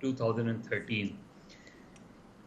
2013।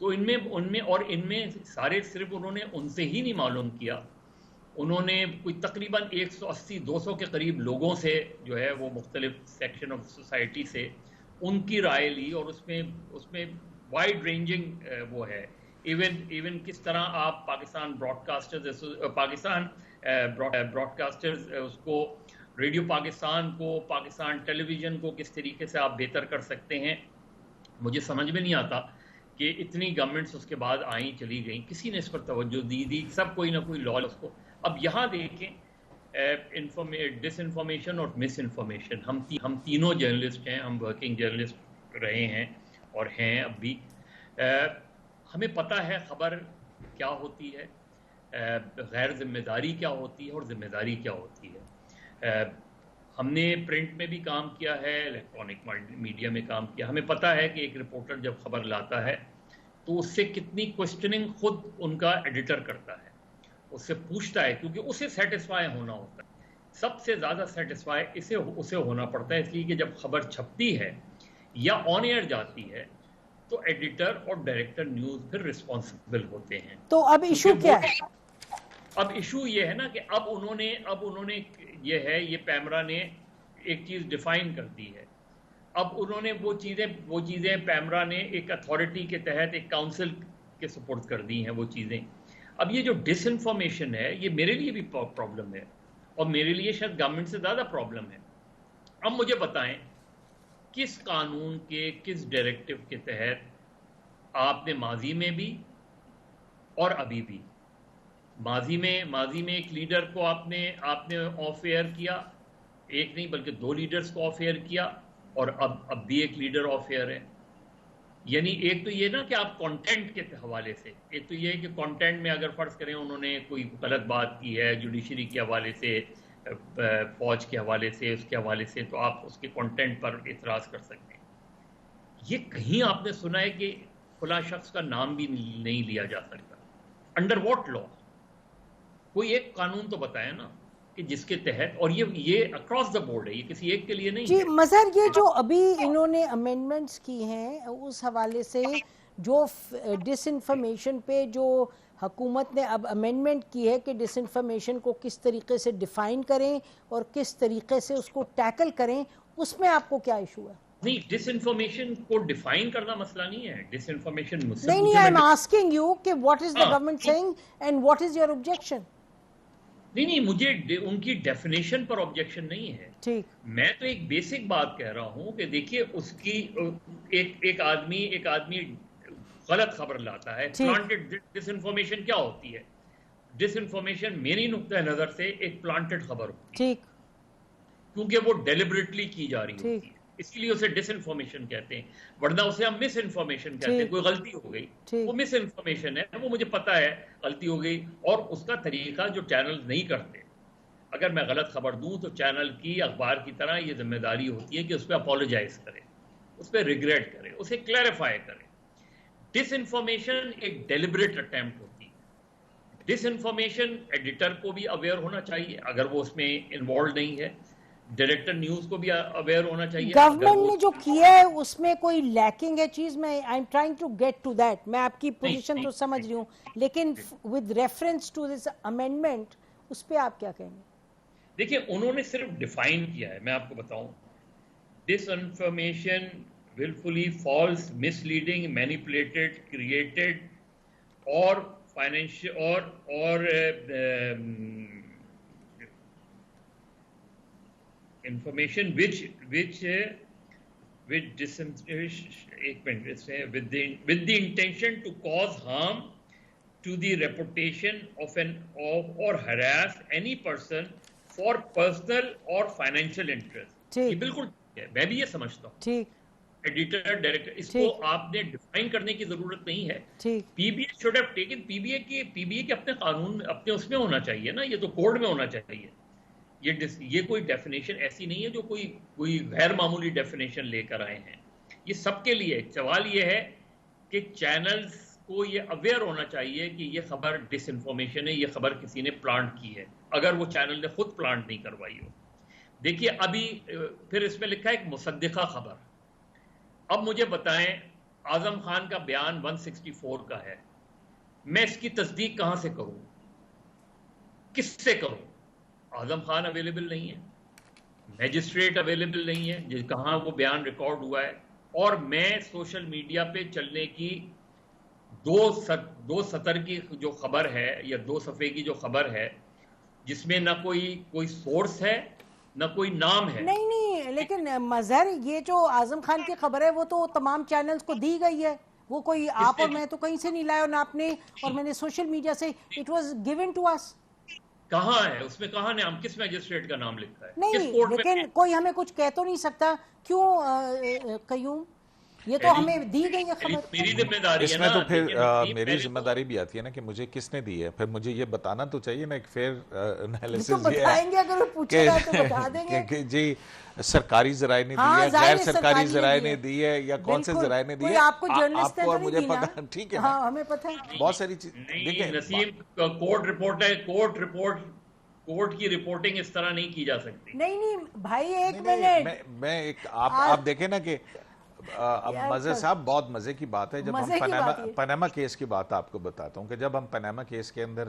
تو ان میں سارے صرف انہوں نے ان سے ہی نہیں معلوم کیا، انہوں نے کوئی تقریباً 180-200 کے قریب لوگوں سے جو ہے وہ مختلف سیکشن آف سوسائٹی سے ان کی رائے لی، اور اس میں وائڈ رینجنگ وہ ہے، ایون کس طرح آپ پاکستان براڈکاسٹرز اس کو، ریڈیو پاکستان کو، پاکستان ٹیلی ویژن کو کس طریقے سے آپ بہتر کر سکتے ہیں. مجھے سمجھ میں نہیں آتا کہ اتنی گورنمنٹس اس کے بعد آئیں چلی گئیں، کسی نے اس پر توجہ دی سب کوئی نہ کوئی لا اس کو. اب یہاں دیکھیں ڈس انفارمیشن اور مس انفارمیشن، ہم تینوں جرنلسٹ ہیں، ہم ورکنگ جرنلسٹ رہے ہیں اور ہیں اب بھی. ہمیں پتہ ہے خبر کیا ہوتی ہے، غیر ذمہ داری کیا ہوتی ہے اور ذمہ داری کیا ہوتی ہے. ہم نے پرنٹ میں بھی کام کیا ہے، الیکٹرانک میڈیا میں کام کیا. ہمیں پتہ ہے کہ ایک رپورٹر جب خبر لاتا ہے تو اس سے کتنی کوشچننگ خود ان کا ایڈیٹر کرتا ہے، اس سے پوچھتا ہے، کیونکہ اسے سیٹسفائی ہونا ہوتا ہے. سب سے زیادہ سیٹسفائی اسے ہونا پڑتا ہے، اس لیے کہ جب خبر چھپتی ہے یا آن ایئر جاتی ہے تو ایڈیٹر اور ڈائریکٹر نیوز پھر ریسپانسبل ہوتے ہیں. تو اب ایشو کیا ہے؟ اب ایشو یہ ہے نا کہ اب انہوں نے یہ پیمرا نے ایک چیز ڈیفائن کر دی ہے. اب انہوں نے وہ چیزیں پیمرا نے ایک اتھارٹی کے تحت ایک کاؤنسل کے سپورٹ کر دی ہیں وہ چیزیں. اب یہ جو ڈس انفارمیشن ہے یہ میرے لیے بھی پرابلم ہے، اور میرے لیے شاید گورنمنٹ سے زیادہ پرابلم ہے. اب مجھے بتائیں کس قانون کے کس ڈائریکٹو کے تحت آپ نے ماضی میں بھی اور ابھی بھی، ماضی میں ایک لیڈر کو آپ نے آف ایئر کیا، ایک نہیں بلکہ 2 لیڈرز کو آف ایئر کیا، اور اب بھی ایک لیڈر آف ایئر ہے. یعنی ایک تو یہ نا کہ آپ کانٹینٹ کے حوالے سے، ایک تو یہ ہے کہ کانٹینٹ میں اگر فرض کریں انہوں نے کوئی غلط بات کی ہے جوڈیشری کے حوالے سے، فوج کے حوالے سے، اس کے حوالے سے، تو آپ اس کے کانٹینٹ پر اعتراض کر سکتے ہیں. یہ کہیں آپ نے سنا ہے کہ فلاں شخص کا نام بھی نہیں لیا جا سکتا؟ انڈر واٹ لا؟ کوئی ایک قانون تو بتایا نا کہ جس کے تحت، اور یہ اکراس دا بورڈ ہے، یہ کسی ایک کے لیے نہیں. جی مظہر، یہ جو ابھی انہوں نے امینڈمنٹس کی ہیں اس حوالے سے جو ڈس انفارمیشن پہ جو حکومت نے اب امینڈمنٹ کی ہے کہ ڈس انفارمیشن کو کس طریقے سے ڈیفائن کریں اور کس طریقے سے اس کو ٹیکل کریں، اس میں آپ کو کیا ایشو ہے؟ نہیں، ڈس انفارمیشن کو ڈیفائن کرنا مسئلہ نہیں ہے. ڈس انفارمیشن نہیں، آئی ایم آسکنگ یو کہ what is the government saying and what is your objection? نہیں، مجھے ان کی ڈیفینیشن پر آبجیکشن نہیں ہے. ٹھیک، میں تو ایک بیسک بات کہہ رہا ہوں کہ دیکھیے اس کی ایک آدمی غلط خبر لاتا ہے. پلانٹڈ ڈس انفارمیشن کیا ہوتی ہے؟ ڈس انفارمیشن میری نقطہ نظر سے ایک پلانٹڈ خبر ہوتی ہے، کیونکہ وہ ڈیلیبریٹلی کی جا رہی ہوتی ہے، اسی لیے اسے ڈس انفارمیشن کہتے ہیں. ورنہ اسے ہم مس انفارمیشن کہتے ہیں. کوئی غلطی ہو گئی، وہ مس انفارمیشن ہے، وہ مجھے پتا ہے غلطی ہو گئی. اور اس کا طریقہ جو چینل نہیں کرتے، اگر میں غلط خبر دوں تو چینل کی، اخبار کی طرح یہ ذمہ داری ہوتی ہے کہ اس پہ اپولوجائز کرے، اس پہ ریگریٹ کرے، اسے کلیریفائی کرے. ڈس انفارمیشن ایک ڈیلیبریٹ اٹیمپٹ ہوتی ہے. ڈس انفارمیشن ایڈیٹر کو بھی اویئر ہونا چاہیے اگر وہ اس میں انوالو نہیں ہے، ڈائریکٹر نیوز کو بھی اویئر ہونا چاہیے. گورنمنٹ نے جو کیا ہے اس میں کوئی لیکنگ ہے چیز؟ میں I am trying to get to that. میں آپ کی پوزیشن تو سمجھ رہی ہوں، لیکن with reference to this amendment اس پہ آپ کیا کہیں گے؟ دیکھیں انہوں نے صرف ڈیفائن کیا ہے. میں آپ کو بتاؤں، ڈس information willfully false, misleading, manipulated, created or financial or information which with the intention to cause harm to the reputation of or harass any person for personal or financial interest. یہ بالکل میں بھی یہ سمجھتا ہوں. ٹھیک، ایڈیٹر ڈائریکٹر اس کو آپ نے ڈیفائن کرنے کی ضرورت نہیں ہے. P B A should have taken, P B A کے اپنے قانون اپنے اس میں ہونا چاہیے نا، یہ تو کوڈ میں ہونا چاہیے. یہ کوئی ڈیفینیشن ایسی نہیں ہے جو کوئی غیر معمولی ڈیفینیشن لے کر آئے ہیں. یہ سب کے لیے. سوال یہ ہے کہ چینلز کو یہ اویئر ہونا چاہیے کہ یہ خبر ڈس انفارمیشن ہے، یہ خبر کسی نے پلانٹ کی ہے، اگر وہ چینل نے خود پلانٹ نہیں کروائی ہو. دیکھیے ابھی پھر اس میں لکھا ہے ایک مصدقہ خبر. اب مجھے بتائیں اعظم خان کا بیان 164 کا ہے. میں اس کی تصدیق کہاں سے کروں, کس سے کروں؟ اعظم خان اویلیبل نہیں ہے, میجسٹریٹ اویلیبل نہیں ہے کہاں وہ بیان ریکارڈ ہوا ہے, اور میں سوشل میڈیا پہ چلنے کی دو سطر کی جو خبر ہے یا 2 صفحے کی جو خبر ہے جس میں نہ کوئی سورس ہے نہ کوئی نام ہے. نہیں لیکن مظہر یہ جو اعظم خان کی خبر ہے وہ تو تمام چینلز کو دی گئی ہے, وہ کوئی آپ اور میں تو کہیں سے نہیں لایا, اور نہ آپ نے اور میں نے سوشل میڈیا سے, اٹ واز گیون ٹو اس. کہاں ہے اس میں, کہاں نام, کس میجسٹریٹ کا نام لکھا ہے, نہیں لیکن کوئی ہمیں کچھ کہہ تو نہیں سکتا, کیوں قیوم, یہ تو ہمیں دی گئی ہے خبر. میری ذمہ داری ہے اس میں تو پھر میری ذمہ داری بھی آتی ہے نا کہ مجھے کس نے دی ہے, پھر مجھے یہ بتانا تو چاہیے نا, ایک فیئر انالیسس یہ بتائیں گے, اگر وہ پوچھے گا تو بتا دیں گے کہ جی سرکاری ذرائع نے دی ہے, غیر سرکاری ذرائع نے دی ہے, یا کون سے ذرائع نے دی ہے, آپ کو جرنلسٹ اور مجھے پتا, ٹھیک ہے ہاں ہمیں پتہ ہے بہت ساری چیز. دیکھیں نسیم, کورٹ رپورٹ ہے, کورٹ کی رپورٹنگ اس طرح نہیں کی جا سکتی. نہیں بھائی ایک منٹ, میں ایک آپ دیکھیں نا کہ اب مزے صاحب بہت مزے کی بات ہے, جب ہم پاناما کیس کی بات آپ کو بتاتا ہوں کہ جب ہم پاناما کیس کے اندر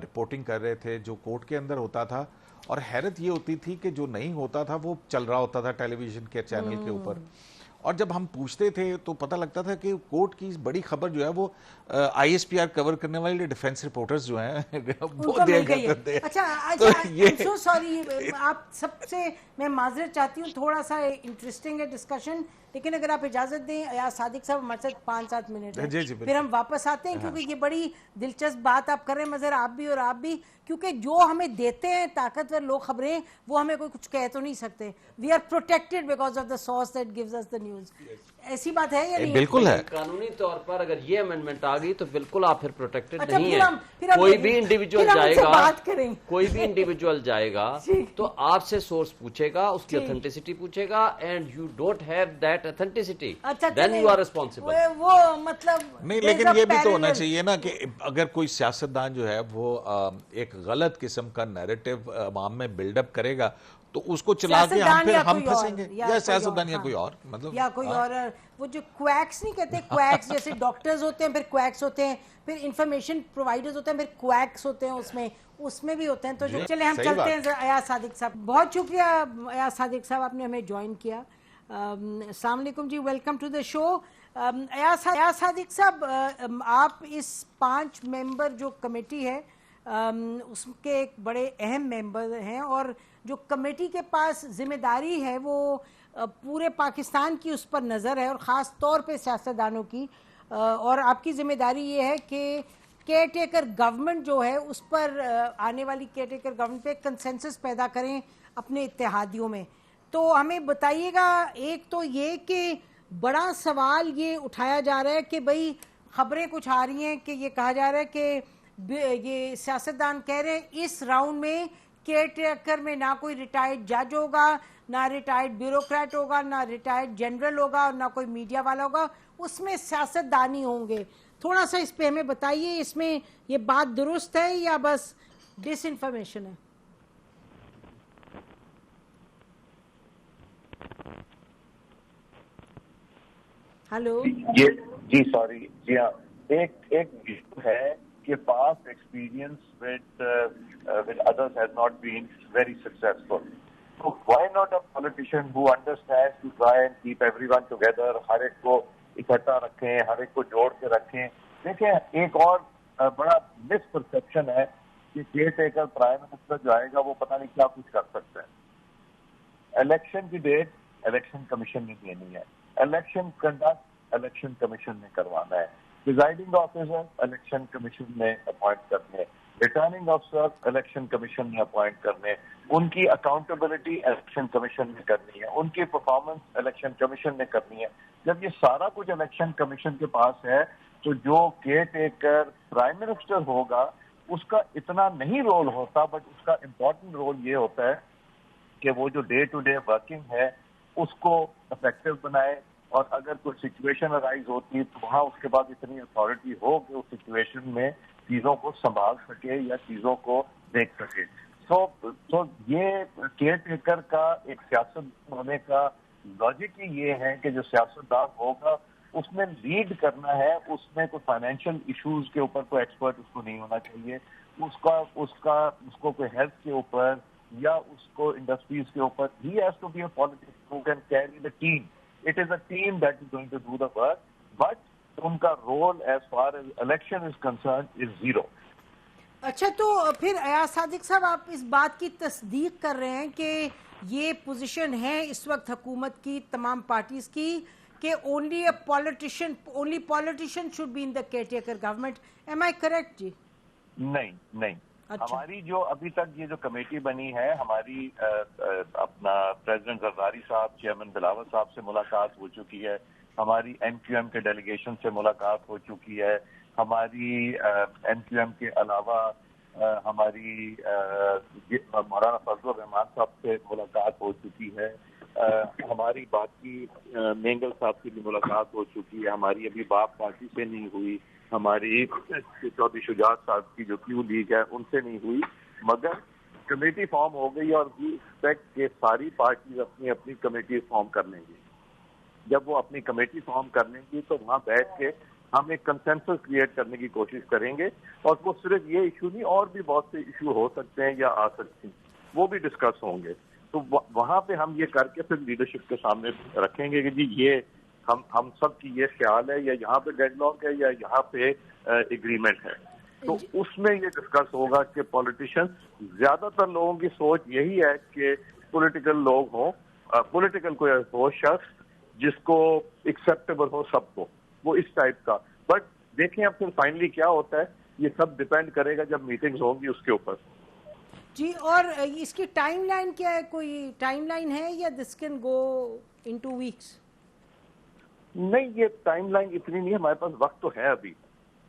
رپورٹنگ کر رہے تھے جو کورٹ کے اندر ہوتا تھا, اور حیرت یہ ہوتی تھی کہ جو نہیں ہوتا تھا وہ چل رہا ہوتا تھا ٹیلی ویژن کے چینل کے اوپر, اور جب ہم پوچھتے تھے تو پتہ لگتا تھا کہ کورٹ کی بڑی خبر جو ہے وہ آئی ایس پی آر کور کرنے والے ڈیفنس رپورٹرز جو ہیں وہ دیا کرتے تھے. اچھا سو سوری, آپ سب سے میں معذرت چاہتی ہوں, تھوڑا سا انٹرسٹنگ ہے ڈسکشن, لیکن اگر آپ اجازت دیں ایاز صادق صاحب, ہمارے ساتھ 5-7 منٹ ہے, پھر ہم واپس آتے ہیں, کیونکہ یہ بڑی دلچسپ بات آپ کر رہے ہیں مظہر, آپ بھی اور آپ بھی, کیونکہ جو ہمیں دیتے ہیں طاقتور لوگ خبریں, وہ ہمیں کوئی کچھ کہہ تو نہیں سکتے. We are protected because of the source that gives us the news. ایسی بات ہے یا نہیں؟ بالکل ہے, قانونی طور پر اگر یہ امینڈمنٹ آ گئی تو بالکل آپ پھر پروٹیکٹڈ نہیں ہیں. کوئی بھی انڈیویجول جائے گا تو آپ سے سورس پوچھے گا, اس کی اتھینٹسٹی پوچھے گا, and you don't have that authenticity, then you are responsible. وہ مطلب نہیں, لیکن یہ بھی تو ہونا چاہیے نا کہ اگر کوئی سیاستدان جو ہے وہ ایک غلط قسم کا نیریٹو عوام میں بلڈ اپ کرے گا تو اس کو چلا کے ہم پھنسیں گے, یا سیاستدان یا کوئی اور, مطلب یا کوئی اور. وہ جو کویکس نہیں کہتے, کویکس جیسے ڈاکٹرز ہوتے ہیں, پھر کویکس ہوتے ہیں, پھر انفارمیشن پرووائڈرز ہوتے ہیں, پھر کویکس ہوتے ہیں, اس میں بھی ہوتے ہیں. تو چلے ہم چلتے ہیں ایاز صادق صاحب. بہت شکریہ ایاز صادق صاحب, آپ نے ہمیں جوائن کیا. السلام علیکم جی, ویلکم ٹو دا شو. ایاز صادق صاحب, آپ اس 5 ممبر جو کمیٹی ہے اس کے ایک بڑے اہم ممبر ہیں, اور جو کمیٹی کے پاس ذمہ داری ہے وہ پورے پاکستان کی اس پر نظر ہے, اور خاص طور پہ سیاستدانوں کی, اور آپ کی ذمہ داری یہ ہے کہ کیئر ٹیکر گورنمنٹ جو ہے اس پر, آنے والی کیئر ٹیکر گورنمنٹ پہ کنسنسس پیدا کریں اپنے اتحادیوں میں. تو ہمیں بتائیے گا, ایک تو یہ کہ بڑا سوال یہ اٹھایا جا رہا ہے کہ بھئی خبریں کچھ آ رہی ہیں کہ یہ کہا جا رہا ہے کہ یہ سیاستدان کہہ رہے ہیں اس راؤنڈ میں کیئر ٹیکر میں نہ کوئی ریٹائرڈ جج ہوگا, نہ ریٹائرڈ بیوروکریٹ ہوگا, نہ ریٹائرڈ جنرل ہوگا, اور نہ کوئی میڈیا والا ہوگا, اس میں سیاستدانی ہوں گے. تھوڑا سا اس پہ ہمیں بتائیے, اس میں یہ بات درست ہے یا بس ڈس انفارمیشن ہے؟ ہلو جی سوری, جی ہاں, ایک ہے کہ past experience with others has not been very successful. So why not a politician who understands to try and keep everyone together, ہر ایک کو اکٹھا رکھیں, ہر ایک کو جوڑ کے رکھیں. دیکھیں ایک اور بڑا مس پرسپشن ہے کہ کیئر ٹیکر پرائم منسٹر جو آئے گا وہ پتہ نہیں کیا کچھ کر سکتا ہے. الیکشن کی ڈیٹ الیکشن کمیشن نے دینی ہے, الیکشن کنڈکٹ الیکشن کمیشن نے کروانا ہے, پریزائڈنگ آفیسر الیکشن کمیشن نے اپوائنٹ کرنے, ریٹرننگ افسر الیکشن کمیشن نے اپوائنٹ کرنے, ان کی اکاؤنٹیبلٹی الیکشن کمیشن نے کرنی ہے, ان کی پرفارمنس الیکشن کمیشن نے کرنی ہے. جب یہ سارا کچھ الیکشن کمیشن کے پاس ہے تو جو کیئر ٹیکر پرائم منسٹر ہوگا اس کا اتنا نہیں رول ہوتا, بٹ اس کا امپورٹنٹ رول یہ ہوتا ہے کہ وہ جو ڈے ٹو ڈے ورکنگ ہے اس کو افیکٹو بنائے, اور اگر کوئی سچویشن ارائز ہوتی ہے تو وہاں اس کے بعد اتنی اتھارٹی ہو کہ اس سچویشن میں چیزوں کو سنبھال سکے یا چیزوں کو دیکھ سکے. سو یہ کیئر ٹیکر کا ایک سیاست ہونے کا لاجک ہی یہ ہے کہ جو سیاستدان ہوگا اس میں لیڈ کرنا ہے, اس میں کوئی فائنینشیل ایشوز کے اوپر کوئی ایکسپرٹ اس کو نہیں ہونا چاہیے, اس کو کوئی ہیلتھ کے اوپر یا اس کو انڈسٹریز کے اوپر. He has to be a politician who can carry the team. It is a team that is going to do the work, but ان کا role as far as election is concerned is zero. اچھا, تو پھر ایاز صادق صاحب آپ اس بات کی تصدیق کر رہے ہیں کہ یہ پوزیشن ہے اس وقت حکومت کی تمام پارٹیز کی کہ only politician should be in the caretaker government. Am I correct جی؟ نہیں, ہماری جو ابھی تک یہ جو کمیٹی بنی ہے, ہماری اپنا پریزیڈنٹ زرداری صاحب, چیئرمین بلاول صاحب سے ملاقات ہو چکی ہے, ہماری MQM کے ڈیلیگیشن سے ملاقات ہو چکی ہے, ہماری MQM کے علاوہ ہماری مولانا فضل الرحمان صاحب سے ملاقات ہو چکی ہے, ہماری باقی مینگل صاحب کی بھی ملاقات ہو چکی ہے, ہماری ابھی باپ پارٹی سے نہیں ہوئی, ہماری چودھری شجاعت صاحب کی جو کیو لیگ ہے ان سے نہیں ہوئی, مگر کمیٹی فارم ہو گئی اور وی ایکسپیکٹ کہ ساری پارٹیز اپنی اپنی کمیٹی فارم کر لیں گی. جب وہ اپنی کمیٹی فارم کر لیں گی تو وہاں بیٹھ کے ہم ایک کنسنسس کریٹ کرنے کی کوشش کریں گے, اور وہ صرف یہ ایشو نہیں, اور بھی بہت سے ایشو ہو سکتے ہیں یا آ سکتے ہیں, وہ بھی ڈسکس ہوں گے. تو وہاں پہ ہم یہ کر کے پھر لیڈرشپ کے سامنے رکھیں گے کہ جی یہ ہم سب کی یہ خیال ہے, یا یہاں پہ ڈیڈ لاک ہے یا یہاں پہ اگریمنٹ ہے. تو اس میں یہ ڈسکس ہوگا کہ پولیٹیشین, زیادہ تر لوگوں کی سوچ یہی ہے کہ پولیٹیکل لوگ ہوں, پولیٹیکل کوئی ہو شخص جس کو ایکسیپٹیبل ہو سب کو, وہ اس ٹائپ کا. بٹ دیکھیں اب پھر فائنلی کیا ہوتا ہے, یہ سب ڈیپینڈ کرے گا جب میٹنگز ہوں گی اس کے اوپر. جی, اور اس کی ٹائم لائن کیا ہے, کوئی ٹائم لائن ہے یا this can go in 2 weeks؟ نہیں, یہ ٹائم لائن اتنی نہیں ہے, ہمارے پاس وقت تو ہے ابھی,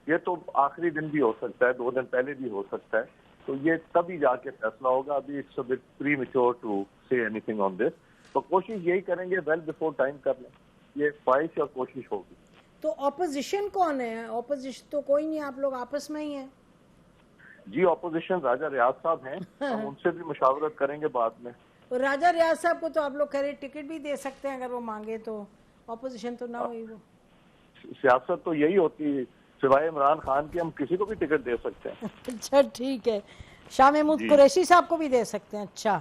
یہ تو آخری دن بھی ہو سکتا ہے, 2 دن پہلے بھی ہو سکتا ہے, تو یہ تبھی جا کے فیصلہ ہوگا. ابھی it's a bit premature to say anything on this. تو کوشش یہی کریں گے ویل بفور ٹائم کر لیں, یہ خواہش اور کوشش ہوگی. تو اپوزیشن کون ہے؟ اپوزیشن تو کوئی نہیں, آپ لوگ آپس میں ہی ہیں. جی, اپوزیشن راجہ ریاض صاحب ہیں, ہم ان سے بھی مشاورت کریں گے بعد میں. راجہ ریاض صاحب کو تو آپ لوگ کہہ رہے ٹکٹ بھی دے سکتے ہیں اگر وہ مانگے, تو اپوزیشن تو نہ ہوئی. وہ سیاست تو یہی ہوتی ہے, سوائے عمران خان کی ہم کسی کو بھی ٹکٹ دے سکتے ہیں. اچھا ٹھیک ہے, شاہ محمود قریشی صاحب کو بھی دے سکتے ہیں. اچھا,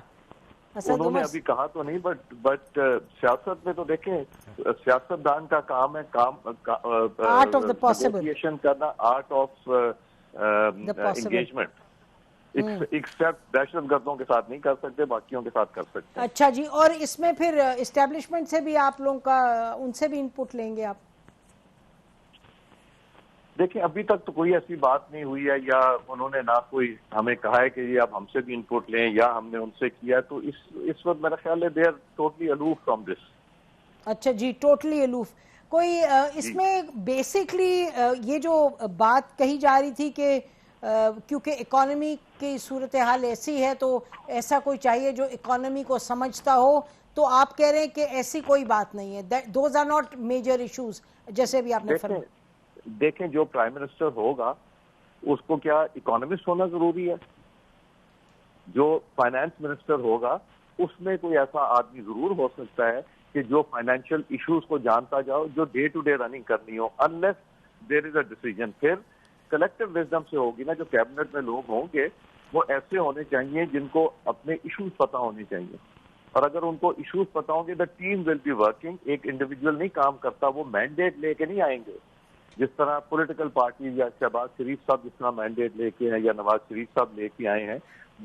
انہوں نے ابھی کہا تو نہیں, بٹ سیاست میں تو دیکھیں سیاست دان کا کام ہے, art of the possible negotiation کرنا, آرٹ آف انگیجمنٹ. ایکسپٹ دہشت گردوں کے ساتھ نہیں کر سکتے, باقیوں کے ساتھ کر سکتے. اچھا جی, اور اس میں پھر اسٹیبلشمنٹ سے بھی آپ لوگوں کا, ان سے بھی انپٹ لیں گے آپ؟ دیکھیں ابھی تک تو کوئی ایسی بات نہیں ہوئی ہے, یا انہوں نے نہ کوئی ہمیں کہا ہے کہ یہ آپ ہم سے بھی انپٹ لیں, یا ہم نے ان سے کیا. تو اس وقت میرا خیال ہے they are totally aloof from this. اچھا جی, ٹوٹلی الوف. کوئی اس میں بیسکلی یہ جو بات کہی جا رہی تھی کہ کیونکہ اکانومی کی صورتحال ایسی ہے تو ایسا کوئی چاہیے جو اکانومی کو سمجھتا ہو, تو آپ کہہ رہے ہیں کہ ایسی کوئی بات نہیں ہے, those are not major issues, جیسے بھی آپ نے فرمایا. دیکھیں جو پرائم منسٹر ہوگا اس کو کیا اکانومسٹ ہونا ضروری ہے؟ جو فائنانس منسٹر ہوگا اس میں کوئی ایسا آدمی ضرور ہو سکتا ہے کہ جو فائنینشیل ایشوز کو جانتا جاؤ, جو ڈے ٹو ڈے رننگ کرنی ہو, unless there is a decision. پھر کلیکٹیو وزڈم سے ہوگی نا. جو کیبنٹ میں لوگ ہوں گے وہ ایسے ہونے چاہیے جن کو اپنے ایشوز پتہ ہونے چاہیے, اور اگر ان کو ایشوز پتہ ہوں گے the team will be working. ایک انڈیویجول نہیں کام کرتا, وہ مینڈیٹ لے کے نہیں آئیں گے. جس طرح پولیٹیکل پارٹی یا شہباز شریف صاحب جس طرح مینڈیٹ لے کے ہیں, یا نواز شریف صاحب لے کے آئے ہیں,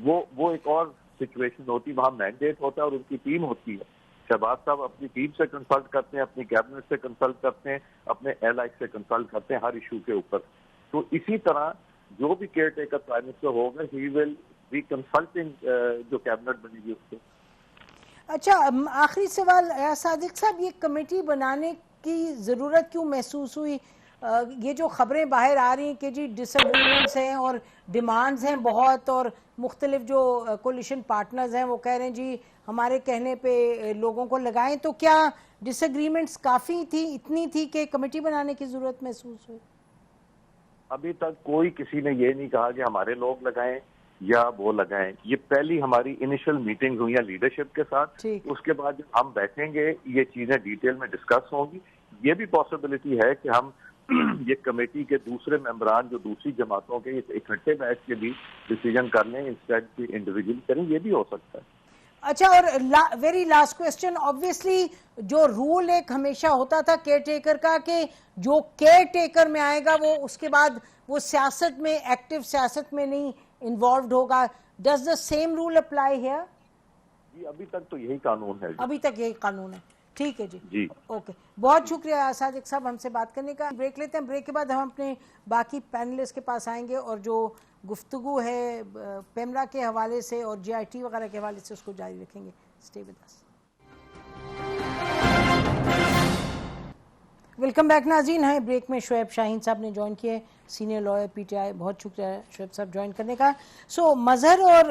وہ ایک اور سچویشن ہوتی. وہاں مینڈیٹ ہوتا ہے اور ان کی ٹیم ہوتی ہے. شہباز صاحب اپنی ٹیم سے کنسلٹ کرتے ہیں, اپنی کیبنٹ سے کنسلٹ کرتے ہیں, اپنے ایلائز سے کنسلٹ کرتے ہیں ہر ایشو کے اوپر. تو اسی طرح جو بھی کیئر ٹیکر پرائم منسٹر ہوگا ہی ول بی کنسلٹنگ جو کیبنٹ بنے گی اس سے. اچھا, آخری سوال صادق صاحب, یہ کمیٹی بنانے کی ضرورت کیوں محسوس ہوئی؟ یہ جو خبریں باہر آ رہی ہیں کہ جی ڈس ایگریمنٹس ہیں اور ڈیمانڈز ہیں بہت, اور مختلف جو کولیشن پارٹنرز ہیں وہ کہہ رہے ہیں جی ہمارے کہنے پہ لوگوں کو لگائیں, تو کیا ڈس ایگریمنٹس کافی تھی, اتنی تھی کہ کمیٹی بنانے کی ضرورت محسوس ہوئی؟ ابھی تک کوئی کسی نے یہ نہیں کہا کہ ہمارے لوگ لگائیں یا وہ لگائیں. یہ پہلی ہماری انیشل میٹنگ ہوئی ہیں لیڈرشپ کے ساتھ. اس کے بعد ہم بیٹھیں گے, یہ چیزیں ڈیٹیل میں ڈسکس ہوں گی. یہ بھی پاسبلٹی ہے کہ ہم یہ کمیٹی کے دوسرے ممبران جو دوسری جماعتوں کے اکٹھے بیٹھ کے بھی ڈیسیجن کر لیں انسٹیڈ کہ انڈیویجول کریں, یہ بھی ہو سکتا ہے. اچھا, اور ویری لاسٹ کوسچن, آبویسلی جو رول ایک ہمیشہ ہوتا تھا کیئر ٹیکر کا کہ جو کیئر ٹیکر میں آئے گا وہ اس کے بعد وہ سیاست میں, ایکٹیو سیاست میں نہیں انوالوڈ ہوگا, does the same rule apply here? جی ابھی تک تو یہی قانون ہے. ابھی تک یہی قانون ہے. ٹھیک ہے جی, اوکے, بہت شکریہ صادق صاحب ہم سے بات کرنے کا. بریک لیتے ہیں, بریک کے بعد ہم اپنے باقی پینلسٹ کے پاس آئیں گے اور جو گفتگو ہے پیمرا کے حوالے سے اور جی آئی ٹی وغیرہ کے حوالے سے اس کو جاری رکھیں گے. Stay with us. Welcome back ناظرین. ہیں بریک میں شعیب شاہین صاحب نے جوائن کیے, senior lawyer P T I. بہت شکریہ شعیب صاحب جوائن کرنے کا. سو مظہر اور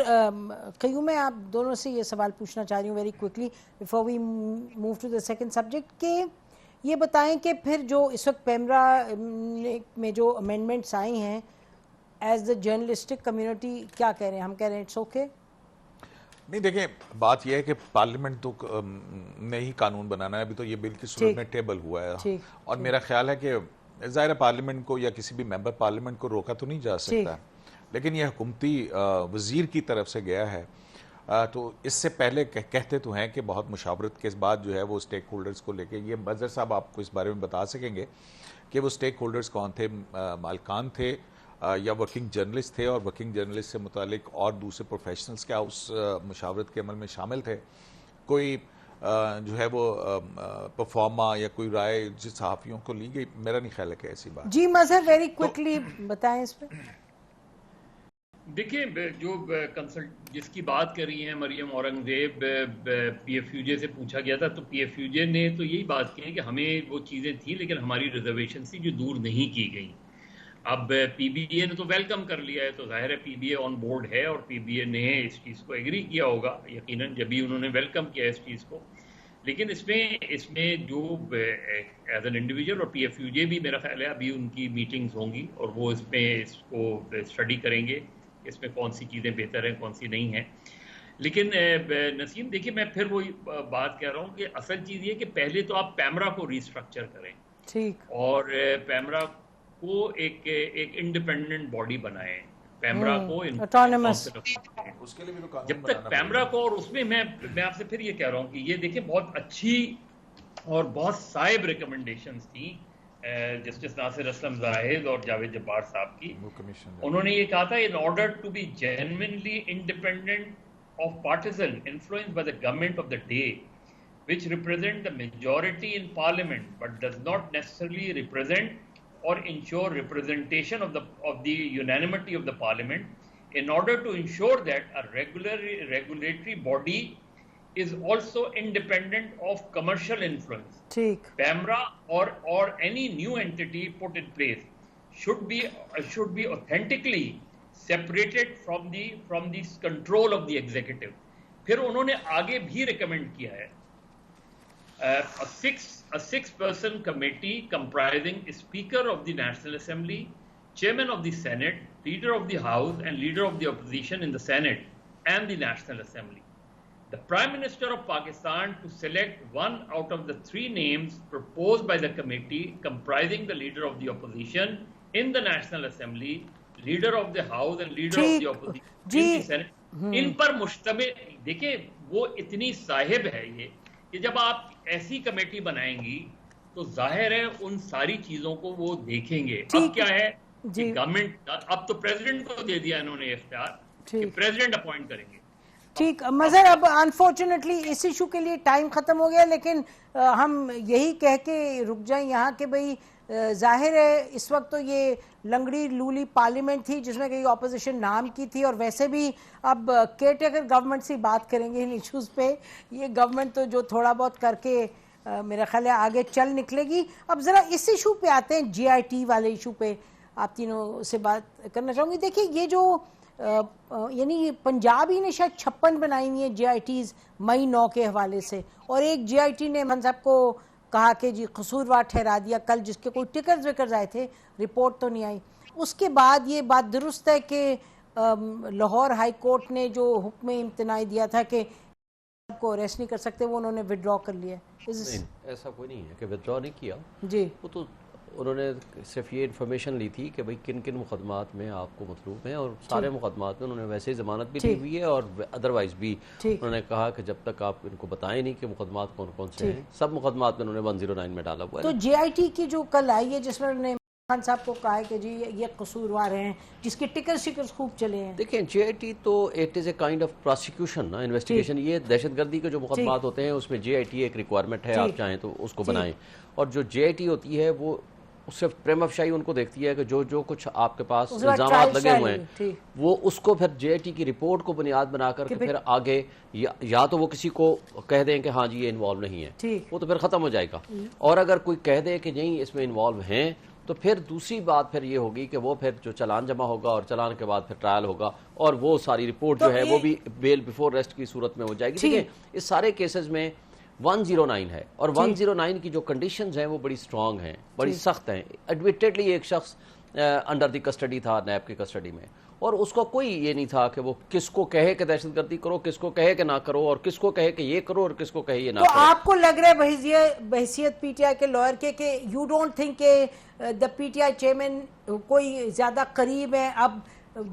قیوم, میں آپ دونوں سے یہ سوال پوچھنا چاہ رہی ہوں very quickly before we move to the second subject, کہ یہ بتائیں کہ پھر جو اس وقت پیمرا میں جو امینڈمنٹس آئی ہیں ایز دا جرنلسٹک کمیونٹی کیا کہہ رہے ہیں؟ ہم کہہ رہے ہیں اٹس اوکے. نہیں دیکھیں, بات یہ ہے کہ پارلیمنٹ تو نے ہی قانون بنانا ہے, ابھی تو یہ بل کی صورت میں ٹیبل ہوا ہے, اور میرا خیال ہے کہ ظاہر پارلیمنٹ کو یا کسی بھی ممبر پارلیمنٹ کو روکا تو نہیں جا سکتا, لیکن یہ حکومتی وزیر کی طرف سے گیا ہے. تو اس سے پہلے کہتے تو ہیں کہ بہت مشاورت کے بعد جو ہے وہ اسٹیک ہولڈرز کو لے کے, یہ مظہر صاحب آپ کو اس بارے میں بتا سکیں گے کہ وہ اسٹیک ہولڈرز کون تھے, مالکان تھے یا ورکنگ جرنلسٹ تھے, اور ورکنگ جرنلسٹ سے متعلق اور دوسرے پروفیشنلز کیا اس مشاورت کے عمل میں شامل تھے, کوئی جو ہے وہ پرفارما یا کوئی رائے جس صحافیوں کو لی گئی, میرا نہیں خیال ہے کہ ایسی بات. جی مظہر ویری کوئکلی بتائیں اس پہ. دیکھیں, جو جس کی بات کر رہی ہیں Maryam Aurangzeb, P if you جے سے پوچھا گیا تھا تو پی ایف یو جے نے تو یہی بات کی ہے کہ ہمیں وہ چیزیں تھیں لیکن ہماری ریزرویشن تھی جو دور نہیں کی گئی. اب پی بی اے نے تو ویلکم کر لیا ہے, تو ظاہر ہے P B a on board ہے اور پی بی اے نے اس چیز کو ایگری کیا ہوگا یقیناً جبھی انہوں نے ویلکم کیا اس چیز کو. لیکن اس میں جو ایز این انڈیویجول, اور پی ایف یو جے بھی میرا خیال ہے ابھی ان کی میٹنگز ہوں گی اور وہ اس کو اسٹڈی کریں گے اس میں کون سی چیزیں بہتر ہیں کون سی نہیں ہیں. لیکن نسیم دیکھیے, میں پھر وہی بات کہہ رہا ہوں کہ اصل چیز یہ کہ پہلے تو آپ پیمرا کو ریسٹرکچر کریں, ٹھیک, اور پیمرا کو ایک انڈیپینڈنٹ باڈی بنائیں, پیمرا کو آٹونومس. جب تک پیمرا کو, اور اس میں میں آپ سے پھر یہ کہہ رہا ہوں کہ یہ دیکھیں بہت اچھی اور بہت صائب ریکمنڈیشنز تھیں جسٹس ناصر اسلم زاہد اور جاوید جبار صاحب کی. انہوں نے یہ کہا تھا, in order to be genuinely independent of partisan influence by the government of the day, which represent the majority in parliament but does not necessarily represent or ensure representation of the unanimity of the parliament, in order to ensure that a regulatory body is also independent of commercial influence. PEMRA or any new entity put in place should be authentically separated from the control of the executive. پھر انہوں نے آگے بھی recommend کیا ہے a six-person committee comprising Speaker of the National Assembly, Chairman of the Senate, Leader of the House and Leader of the Opposition in the Senate and the National Assembly. The Prime Minister of Pakistan to select one out of the three names proposed by the committee comprising the Leader of the Opposition in the National Assembly, Leader of the House and Leader of the Opposition in the Senate. ان پر مشتمل, دیکھیں وہ اتنی صاحب ہے یہ کہ جب آپ ایسی کمیٹی بنائیں گی تو ظاہر ہے ان ساری چیزوں کو وہ دیکھیں گے. اب کیا ہے گورنمنٹ, اب تو پریزیڈنٹ کو دے دیا انہوں نے اختیار کہ پریزیڈنٹ اپوائنٹ کریں گے. ٹھیک مظہر, اب انفارچونیٹلی اس ایشو کے لیے ٹائم ختم ہو گیا, لیکن ہم یہی کہہ کے رک جائیں یہاں کہ بھئی ظاہر ہے اس وقت تو یہ لنگڑی لولی پارلیمنٹ تھی جس میں کئی اپوزیشن نام کی تھی, اور ویسے بھی اب کیئر ٹیکر گورنمنٹ سے بات کریں گے ان ایشوز پہ. یہ گورنمنٹ تو جو تھوڑا بہت کر کے میرا خیال ہے آگے چل نکلے گی. اب ذرا اس ایشو پہ آتے ہیں, جی آئی ٹی والے ایشو پہ آپ تینوں سے بات کرنا چاہوں گی. دیکھیں یہ جو یعنی پنجاب ہی نے شاید 56 بنائی ہوئی ہیں جی آئی ٹیز مئی 9 کے حوالے سے, اور ایک جی آئی ٹی نے صاحب کو کہا کہ جی قصوروار ٹھہرا دیا کل, جس کے کوئی ٹکرز وکرز آئے تھے, رپورٹ تو نہیں آئی. اس کے بعد یہ بات درست ہے کہ لاہور ہائی کورٹ نے جو حکم امتناعی دیا تھا کہ کو اریسٹ نہیں کر سکتے, وہ انہوں نے ودرا کر لیا ہے. ایسا کوئی نہیں ہے کہ ودرا نہیں کیا جی, وہ تو انہوں نے صرف یہ انفارمیشن لی تھی کہ بھئی کن کن مقدمات میں آپ کو مطلوب ہیں, اور سارے مقدمات میں انہوں نے ویسے ہی ضمانت بھی دی ہوئی ہے, اور ادروائز بھی انہوں نے کہا کہ جب تک آپ ان کو بتائیں نہیں کہ مقدمات کون کون سے ہیں, سب مقدمات میں انہوں نے 109 میں ڈالا ہوا ہے. تو جے آئی ٹی کی جو کل آئی ہے جس میں انہوں نے خان صاحب کو کہا ہے کہ جی یہ قصوروار ہیں, جس کے ٹکر خوب چلے ہیں. دیکھیں جے آئی ٹی تو it is a kind of prosecution investigation, یہ دہشت گردی کے جو مقدمات ہوتے ہیں اس میں جے آئی ٹی ایک ریکوائرمنٹ ہے, آپ چاہیں تو اس کو بنائیں, اور جو جے آئی ٹی ہوتی ہے وہ صرف پریم افشائی ان کو دیکھتی ہے کہ جو کچھ آپ کے پاس الزامات لگے ہوئے ہیں وہ اس کو پھر جے آئی ٹی کی رپورٹ کو بنیاد بنا کر پھر آگے یا تو وہ کسی کو کہہ دیں کہ ہاں جی یہ انوالو نہیں ہے, وہ تو پھر ختم ہو جائے گا, اور اگر کوئی کہہ دے کہ نہیں اس میں انوالو ہیں تو پھر دوسری بات پھر یہ ہوگی کہ وہ پھر جو چلان جمع ہوگا اور چلان کے بعد پھر ٹرائل ہوگا, اور وہ ساری رپورٹ جو ہے وہ بھی بیل بیفور ریسٹ کی صورت میں ہو جائے گی. دیکھیں اس سارے کیسز میں 109 ہے, اور 109 کی جو کنڈیشنز ہیں وہ بڑی سٹرونگ ہیں, بڑی سخت ہیں. ایڈمیٹڈلی ایک شخص انڈر دی کسٹڈی تھا, نیب کی کسٹڈی میں, اور اس کو کوئی یہ نہیں تھا کہ وہ کس کو کہے کہ دہشت گردی کرو, کس کو کہے کہ نہ کرو, اور کس کو کہے کہ یہ کرو اور کس کو کہے یہ نہ کرو. تو آپ کو لگ رہا ہے بحیثیت پی ٹی آئی کے لائر کے کہ یو ڈونٹ تھنک کہ دا پی ٹی آئی چیئرمین کوئی زیادہ قریب ہے, اب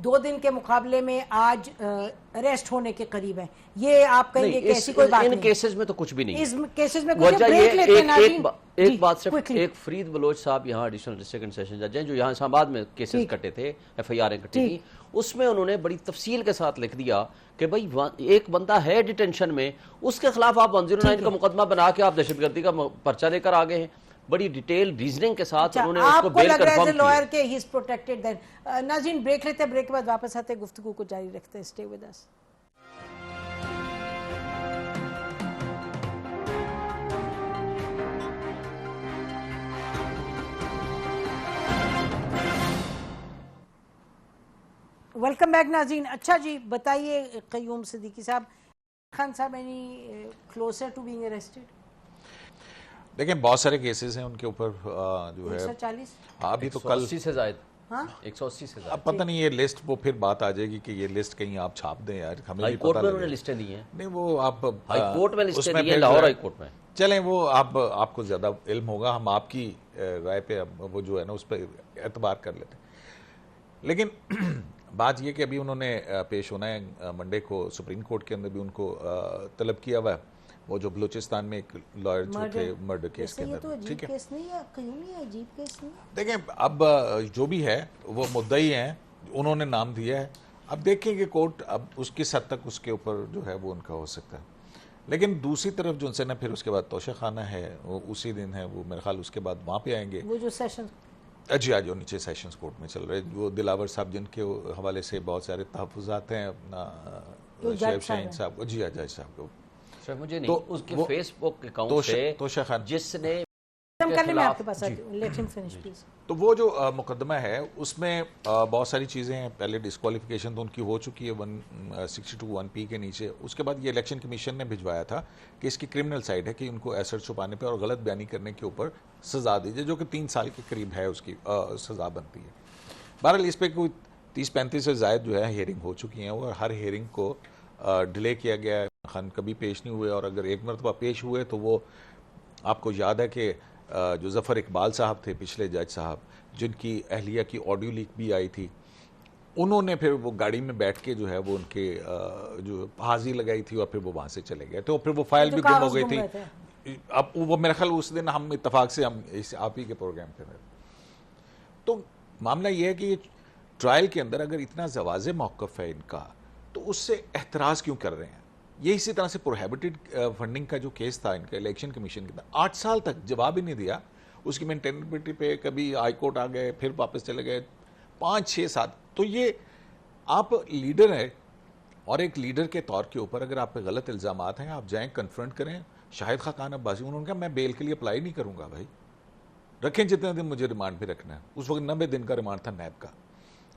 2 دن کے مقابلے میں آج اریسٹ ہونے کے قریب ہے, یہ آپ کہیں گے کہ ایسی کوئی بات نہیں؟ ان کیسز میں تو کچھ بھی نہیں, اس کیسز میں کچھ بریک لیتے ہیں ناظرین. ایک بات صرف, ایک فرید بلوچ صاحب یہاں ایڈیشنل ڈسٹرکٹ اینڈ سیشن جج ہیں جو یہاں اسلام آباد میں کیسز کٹے تھے, ایف آئی آر کٹی تھی, اس میں انہوں نے بڑی تفصیل کے ساتھ لکھ دیا کہ بھئی ایک بندہ ہے ڈیٹینشن میں, اس کے خلاف آپ 109 کا مقدمہ بنا کے آپ دہشت گردی کا پرچہ لے کر آگے ہیں, بڑی ڈیٹیل ریزننگ کے ساتھ انہوں نے اس کو بیل کنفرم کیا. لائر کے ہی از پروٹیکٹڈ دین. ناظرین بریک لیتے ہیں, بریک کے بعد واپس آتے ہیں, گفتگو کو جاری رکھتے ہیں. Stay with us. Welcome back ناظرین. اچھا جی بتائیے قیوم صدیقی صاحب, خان صاحب any closer to being arrested? دیکھیں بہت سارے کیسز ہیں ان کے اوپر جو ہے 140 ابھی تو کل 180 سے زائد 180 سے زائد. اب پتہ نہیں یہ لسٹ, وہ پھر بات آ جائے گی کہ یہ لسٹ کہیں آپ چھاپ دیں یار, ہمیں بھی پتہ لگے. لسٹیں دی ہیں نہیں, وہ آپ ہائی کورٹ میں لسٹیں دی ہیں, لاہور ہائی کورٹ میں. چلیں وہ آپ کو زیادہ علم ہوگا, ہم آپ کی رائے پہ وہ جو ہے نا اس پہ اعتبار کر لیتے ہیں. لیکن بات یہ کہ ابھی انہوں نے پیش ہونا ہے منڈے کو سپریم کورٹ کے اندر, بھی ان کو طلب کیا ہوا ہے, وہ جو بلوچستان میں ایک لائر جو تھے مرڈر کیس کے اندر. ٹھیک ہے, دیکھیں اب جو بھی ہے وہ مدعی ہیں, انہوں نے نام دیا ہے, اب دیکھیں کہ کورٹ اب اس کس حد تک اس کے اوپر جو ہے وہ ان کا ہو سکتا ہے. لیکن دوسری طرف جو ان سے نا پھر اس کے بعد توشہ خانہ ہے, وہ اسی دن ہے, وہ میرے خیال اس کے بعد وہاں پہ آئیں گے, وہ جو سیشن جی آج نیچے سیشنز کورٹ میں چل رہے, جو دلاور صاحب جن کے حوالے سے بہت سارے تحفظات ہیں اپنا شیخ شاہین صاحب کو, جی جج صاحب کو, مجھے نہیں اس کے فیس بک اکاؤنٹ سے توشہ خان جس نے تو وہ جو مقدمہ ہے اس میں بہت ساری چیزیں ہیں. پہلے ڈسکوالیفیکیشن تو ان کی ہو چکی ہے 162(1) کے نیچے. اس کے بعد یہ الیکشن کمیشن نے بھجوایا تھا کہ اس کی کرمنل سائڈ ہے کہ ان کو ایسٹ چھپانے پہ اور غلط بیانی کرنے کے اوپر سزا دیجیے, جو کہ 3 سال کے قریب ہے اس کی سزا بنتی ہے. بہرحال اس پہ کوئی 30-35 سے زائد جو ہے ہیئرنگ ہو چکی ہیں, اور ہر ہیئرنگ کو ڈیلے کیا گیا ہے. خان کبھی پیش نہیں ہوئے, اور اگر ایک مرتبہ پیش ہوئے تو وہ آپ کو یاد ہے کہ جو ظفر اقبال صاحب تھے پچھلے جج صاحب, جن کی اہلیہ کی آڈیو لیک بھی آئی تھی, انہوں نے پھر وہ گاڑی میں بیٹھ کے جو ہے وہ ان کے جو حاضری لگائی تھی, اور پھر وہ وہاں سے چلے گئے تھے, اور پھر وہ فائل بھی گم ہو گئی تھی. اب وہ میرے خیال اس دن ہم اتفاق سے ہم آپ ہی کے پروگرام پہ رہے. تو معاملہ یہ ہے کہ ٹرائل کے اندر اگر اتنا زواز موقف ہے ان کا, تو اس سے احتراز کیوں کر رہے ہیں؟ یہ اسی طرح سے پروہیبٹڈ فنڈنگ کا جو کیس تھا ان کا الیکشن کمیشن کے اندر, 8 سال تک جواب ہی نہیں دیا اس کی مینٹینیبلٹی پہ. کبھی ہائی کورٹ آ گئے, پھر واپس چلے گئے, 5-6-7. تو یہ آپ لیڈر ہیں, اور ایک لیڈر کے طور کے اوپر اگر آپ پہ غلط الزامات ہیں, آپ جائیں کنفرنٹ کریں. شاہد خاقان عباسی انہوں نے کہا میں بیل کے لیے اپلائی نہیں کروں گا, بھائی رکھیں جتنے دن مجھے ریمانڈ پہ رکھنا ہے. اس وقت 90 دن کا ریمانڈ تھا نیب کا.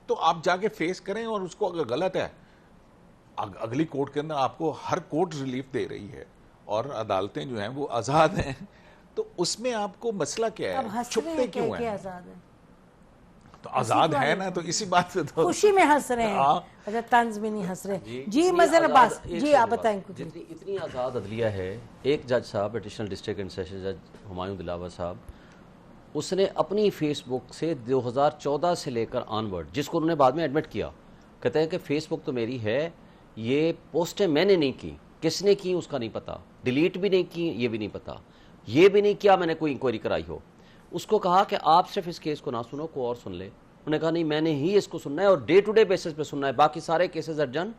تو آپ جا کے فیس کریں, اور اس کو اگر غلط ہے اگلی کورٹ کے اندر آپ کو ہر کورٹ ریلیف دے رہی ہے, اور عدالتیں جو ہیں وہ آزاد ہیں, تو اس میں آپ کو مسئلہ کیا ہے, چھپتے کیوں ہیں؟ تو آزاد ہے نا, تو اسی بات سے تو خوشی میں ہنس رہے ہیں, اچھا طنز میں نہیں ہنس رہے. جی مظہر عباس, جی آپ بتائیں کچھ. اتنی آزاد عدلیہ ہے. ایک جج صاحب, ایڈیشنل ڈسٹرکٹ اینڈ سیشن جج ہمایوں دلاور صاحب, اس نے اپنی فیس بک سے 2014 سے لے کر آن ورڈ, جس کو انہوں نے بعد میں ایڈمٹ کیا, کہتے ہیں کہ فیس بک تو میری ہے, یہ پوسٹیں میں نے نہیں کی, کس نے کی اس کا نہیں پتا, ڈیلیٹ بھی نہیں کی یہ بھی نہیں پتا, یہ بھی نہیں کیا میں نے کوئی انکوائری کرائی ہو. اس کو کہا کہ آپ صرف اس کیس کو نہ سنو, کوئی اور سن لے. انہوں نے کہا نہیں, میں نے ہی اس کو سننا ہے اور ڈے ٹو ڈے بیسس پہ سننا ہے, باقی سارے کیسز ارجن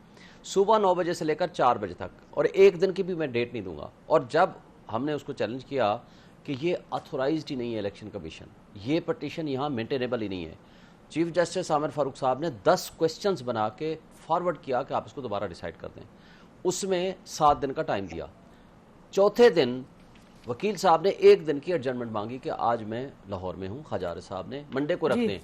صبح 9 بجے سے لے کر 4 بجے تک, اور ایک دن کی بھی میں ڈیٹ نہیں دوں گا. اور جب ہم نے اس کو چیلنج کیا کہ یہ اتھورائزڈ ہی نہیں ہے الیکشن کمیشن, یہ پٹیشن یہاں مینٹینیبل ہی نہیں ہے, چیف جسٹس عامر فاروق صاحب نے 10 کوسچنز بنا کے فارورڈ کیا کہ آپ اس کو دوبارہ ڈیسائیڈ کر دیں. اس میں 7 دن کا ٹائم دیا. چوتھے دن وکیل صاحب نے 1 دن کی ایڈجرمنٹ مانگی کہ آج میں لاہور میں ہوں, خواجہ صاحب نے منڈے کو رکھ دیں.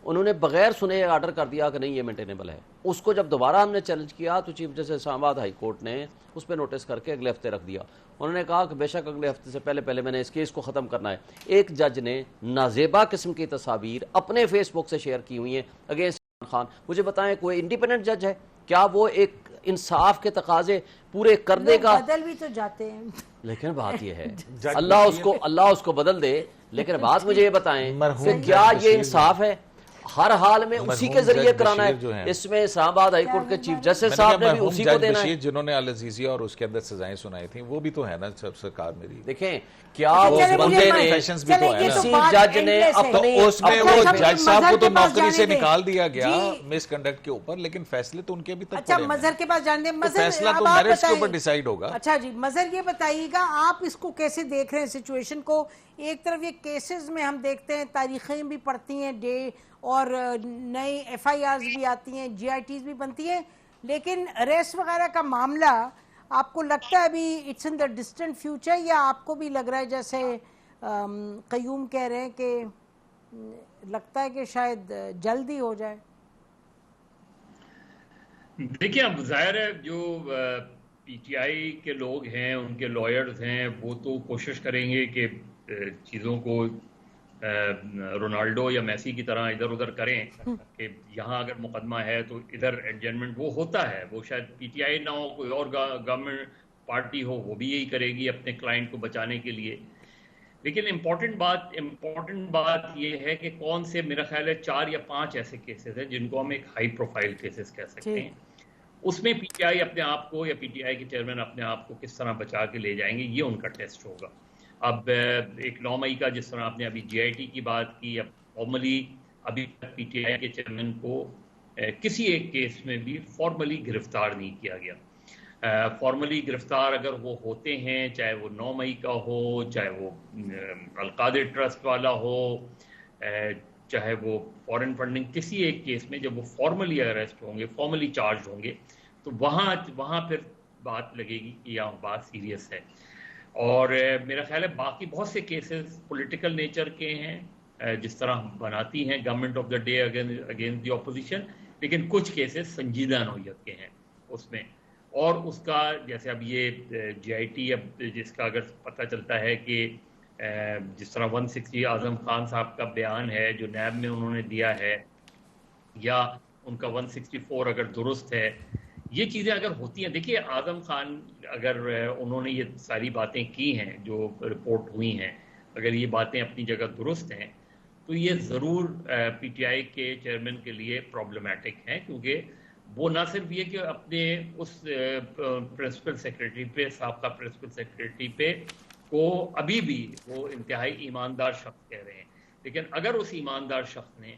انہوں نے بغیر سنے آرڈر کر دیا کہ نہیں یہ مینٹینیبل ہے. اس کو جب دوبارہ ہم نے چیلنج کیا تو چیف جسٹس اسلام آباد ہائی کورٹ نے اس پہ نوٹس کر کے اگلے ہفتے رکھ دیا. انہوں نے کہا کہ بے شک اگلے ہفتے سے پہلے میں نے اس کیس کو ختم کرنا ہے. ایک جج نے نازیبا قسم کی تصاویر اپنے فیس بک سے شیئر کی ہوئی ہیں اگینسٹ عمران خان. مجھے بتائیں کوئی انڈیپینڈنٹ جج ہے کیا وہ ایک انصاف کے تقاضے پورے کر دے گا؟ بدل بھی تو جاتے ہیں, لیکن بات یہ ہے اللہ اس کو بدل دے, لیکن بات مجھے یہ بتائیں کہ کیا یہ انصاف ہے ہر حال میں اسی کے ذریعے کرانا ہے؟ اس میں اسلام آباد ہائی کورٹ کے چیف جسٹس صاحب نے بھی اسی کو دینا ہے. جنہوں نے العزیزیہ اور اس کے اندر سزائیں سنائی تھیں وہ بھی تو ہے نا سرکار میری. دیکھیں کیا وہ بندے نے کسی جج نے اپنی, اس میں وہ جج صاحب کو تو نوکری سے نکال دیا گیا مس کنڈکٹ کے اوپر, لیکن فیصلے تو ان کے بھی تک. اچھا مظہر کے پاس جان دیں, فیصلہ تو میرٹس کے اوپر ڈیسائیڈ ہوگا. اچھا جی مظہر یہ بتائیے گا آپ اس کو کیسے دیکھ رہے ہیں سچویشن کو؟ ایک طرف یہ کیسز میں ہم دیکھتے ہیں تاریخیں بھی پڑھتی ہیں ڈے, اور نئی ایف آئی آرز بھی آتی ہیں, جی آئی ٹیز بھی بنتی ہیں, لیکن اریسٹ وغیرہ کا معاملہ آپ کو لگتا ہے ابھی it's in the distant future, یا آپ کو بھی لگ رہا ہے جیسے قیوم کہہ رہے ہیں کہ لگتا ہے کہ شاید جلد ہی ہو جائے؟ دیکھیں اب ظاہر ہے جو پی ٹی آئی کے لوگ ہیں, ان کے لائرز ہیں, وہ تو کوشش کریں گے کہ چیزوں کو رونالڈو یا میسی کی طرح ادھر ادھر کریں کہ یہاں اگر مقدمہ ہے تو ادھر ایڈجسٹمنٹ وہ ہوتا ہے. وہ شاید پی ٹی آئی نہ ہو, کوئی اور گورنمنٹ پارٹی ہو, وہ بھی یہی کرے گی اپنے کلائنٹ کو بچانے کے لیے. لیکن امپورٹنٹ بات یہ ہے کہ کون سے, میرا خیال ہے 4 یا 5 ایسے کیسز ہیں جن کو ہم ایک ہائی پروفائل کیسز کہہ سکتے ہیں. اس میں پی ٹی آئی اپنے آپ کو, یا پی ٹی آئی کے چیئرمین اپنے آپ کو کس طرح بچا کے لے جائیں گے, یہ ان کا ٹیسٹ ہوگا. اب ایک 9 مئی کا جس طرح آپ نے ابھی جی آئی ٹی کی بات کی, اب فارملی ابھی تک پی ٹی آئی کے چیئرمین کو کسی ایک کیس میں بھی فارملی گرفتار نہیں کیا گیا. فارملی گرفتار اگر وہ ہوتے ہیں, چاہے وہ 9 مئی کا ہو, چاہے وہ القادر ٹرسٹ والا ہو, چاہے وہ فورن فنڈنگ, کسی ایک کیس میں جب وہ فارملی اریسٹ ہوں گے, فارملی چارج ہوں گے, تو وہاں پھر بات لگے گی کہ یہاں بات سیریس ہے. اور میرا خیال ہے باقی بہت سے کیسز پولیٹیکل نیچر کے ہیں, جس طرح بناتی ہیں government of the day against the opposition, لیکن کچھ کیسز سنجیدہ نوعیت کے ہیں اس میں. اور اس کا جیسے اب یہ جی آئی ٹی, اب جس کا اگر پتہ چلتا ہے کہ جس طرح 160 اعظم خان صاحب کا بیان ہے جو نیب میں انہوں نے دیا ہے, یا ان کا 164 اگر درست ہے, یہ چیزیں اگر ہوتی ہیں. دیکھیے اعظم خان اگر انہوں نے یہ ساری باتیں کی ہیں جو رپورٹ ہوئی ہیں, اگر یہ باتیں اپنی جگہ درست ہیں تو یہ ضرور پی ٹی آئی کے چیئرمین کے لیے پرابلمٹک ہیں, کیونکہ وہ نہ صرف یہ کہ اپنے اس پرنسپل سیکرٹری پہ, سابقہ پرنسپل سیکرٹری پہ کو ابھی بھی وہ انتہائی ایماندار شخص کہہ رہے ہیں, لیکن اگر اس ایماندار شخص نے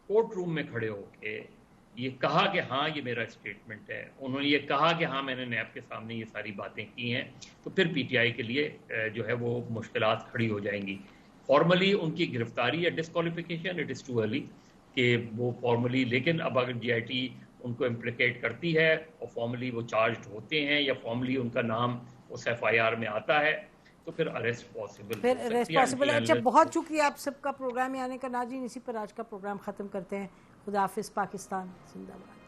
کورٹ روم میں کھڑے ہو کے یہ کہا کہ ہاں یہ میرا اسٹیٹمنٹ ہے, انہوں نے یہ کہا کہ ہاں میں نے نیب کے سامنے یہ ساری باتیں کی ہیں, تو پھر پی ٹی آئی کے لیے جو ہے وہ مشکلات کھڑی ہو جائیں گی. فارملی ان کی گرفتاری یا disqualification it is too early کہ وہ فارملی, لیکن اب اگر جی آئی ٹی ان کو امپلیکیٹ کرتی ہے اور فارملی وہ چارجڈ ہوتے ہیں, یا فارملی ان کا نام اس ایف آئی آر میں آتا ہے, تو پھر اریسٹ پاسبل. اچھا بہت شکریہ آپ سب کا پروگرام میں آنے کا. ناظرین اسی پر آج کا پروگرام ختم کرتے ہیں. خدا حافظ. پاکستان زندہ باد.